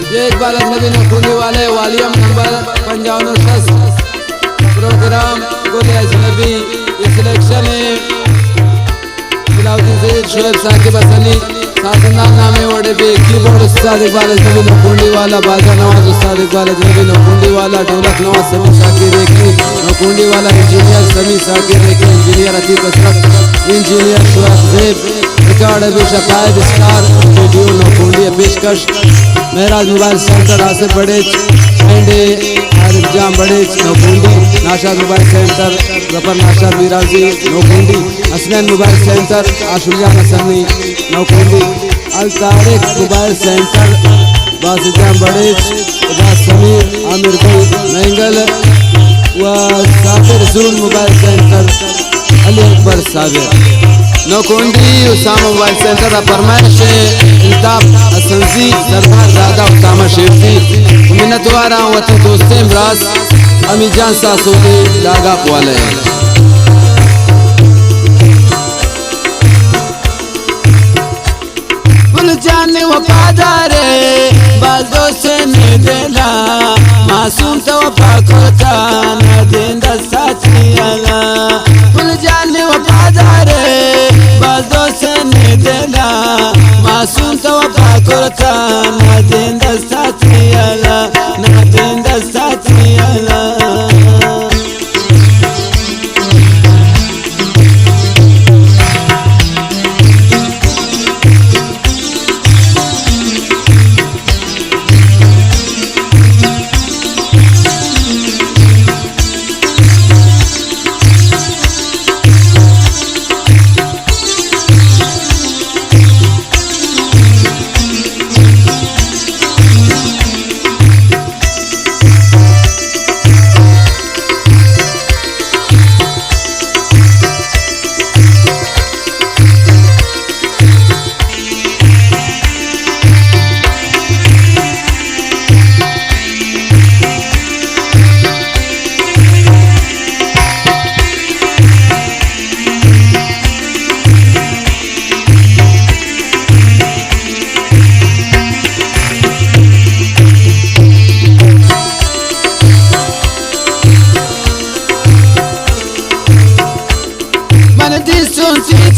ये इकबाल अजनबी नखूनी वाले वॉल्यूम नंबर 55 प्रोग्राम गोले अजनबी। ये सिलेक्शन है बिलाउद्दीन सैयद शोएब साकिब हसनी, सासंदान नामे वड़े पे कीबोर्ड उस्ताद इकबाल अजनबी नखूनी वाला, बाजा नवाज उस्ताद इकबाल अजनबी नखूनी वाला, ढोलक नवाज समी साकिब रेखी नखूनी वाला, engineer Sami Saqib Rekhi, engineer Atiq Ashraf, engineer Shuaib Zeb, record अभी शकायत स्टार वीडियो नखूनी पेशकश महराज मोबाइल सेंटर आसिफ बड़े एंड आरिफ जाम बड़े Naukundi, Nashad mobile centre Zafar Nashad Miraji Naukundi, Hasnain mobile centre Ashulia Hasni Naukundi, Al Tariq mobile centre बासिजाम बड़े समीर आमिर भाई मैंगल व साबिर जून mobile centre Ali Akbar Sabir Naukundi, Usama mobile centre फरमाइश इंताब हसनजी सरदार दादा उसामा शेरजी मिन्नतवारा वतन दोस्ते इमराज अमी जान सासोली लागा वाले गुल जाने वफादारे बाजो से नहीं देना मासूम तो वफा करता न देंदा साथी अला। गुल जाने वफादारे बाजो से नहीं देना मासूम तो वफा करता न देंदा साथी अला, न देंदा साथी अला।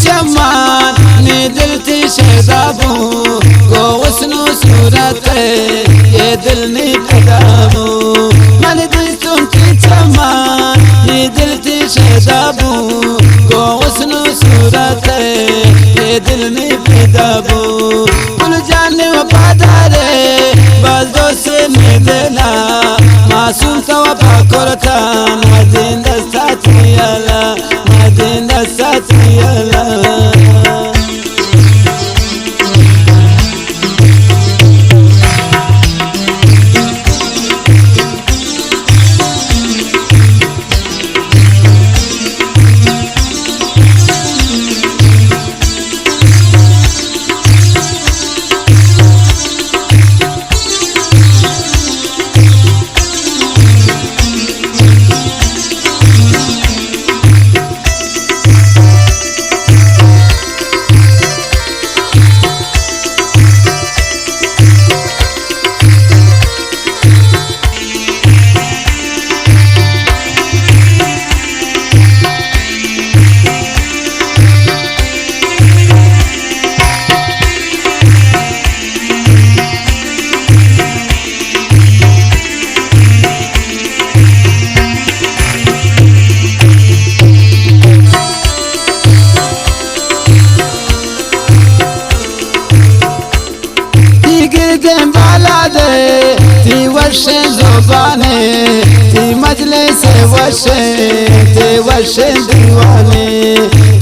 चमान ने दिल थी शहजाबू को उसनु सूरत ये दिल ने कदाबू मन दिल तुम थी चमान ने दिल थी शहजाबू को उसनु सूरत ये दिल ने कदाबू। कुल जाने वफादारे बाजो से ने देना मासूम तो वफा करता न देंदा साथी अला, न देंदा साथी अला। थी वर्षे ज़ुबाने थी मजले से वर्षे थे वर्षे दीवाने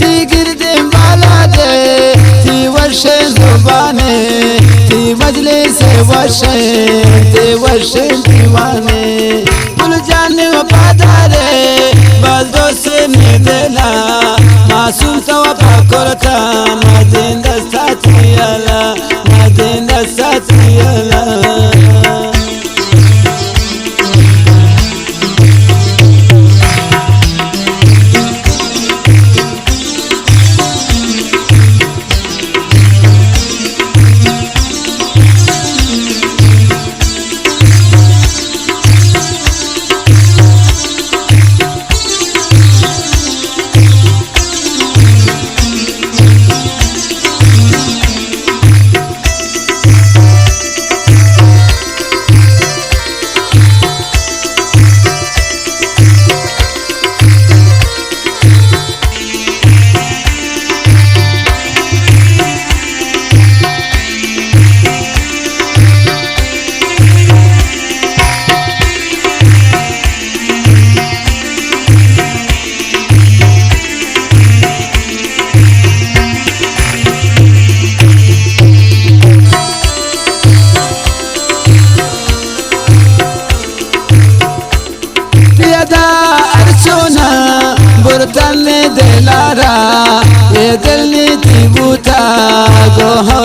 थी गिरदे बाला दे थी वर्षे ज़ुबाने थी मजले से वर्षे थे वर्षे दीवाने। कुल जाने वफादारे बाजो से नहीं देना मासूम तो वफा करता न देंदा साथी अला, न देंदा साथी अला।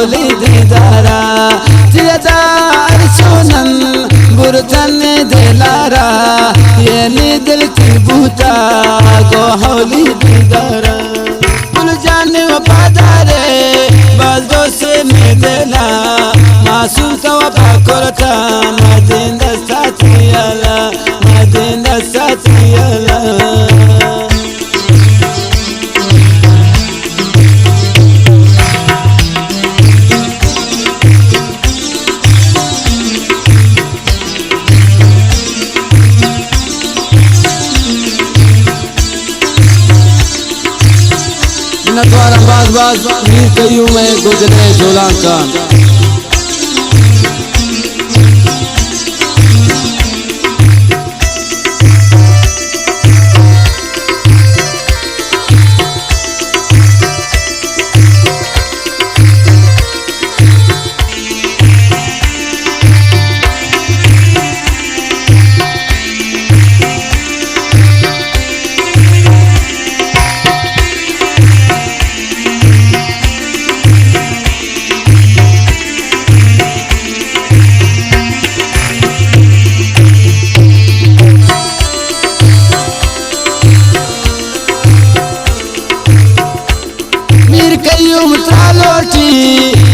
हौली दीदारा जियादार सुनन बुरतन दिलारा ये नी दिल की बूता गो हौली दीदारा कुल जाने वफादारे बाजो से में देना मासूम का वफा करता मदीन दस्तातियाला मदीन दस्तातियाला नटवार बाज मीर कयूं में गुजरे झोला का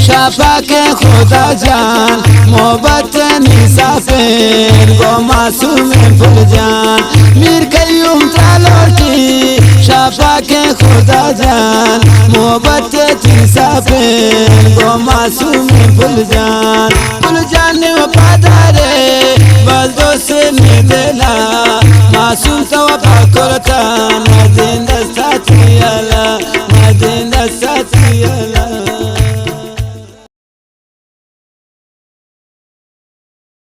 शाफा के खुदा जान मोहब्बत निसाफिर गो मासूम फुल जान मीर कयूम तालोटी शाफा के खुदा जान मोहब्बत निसाफिर गो मासूम फुल जान वफादारे बल्दो से में देला मासूम का वफा करता मदीन दस्ता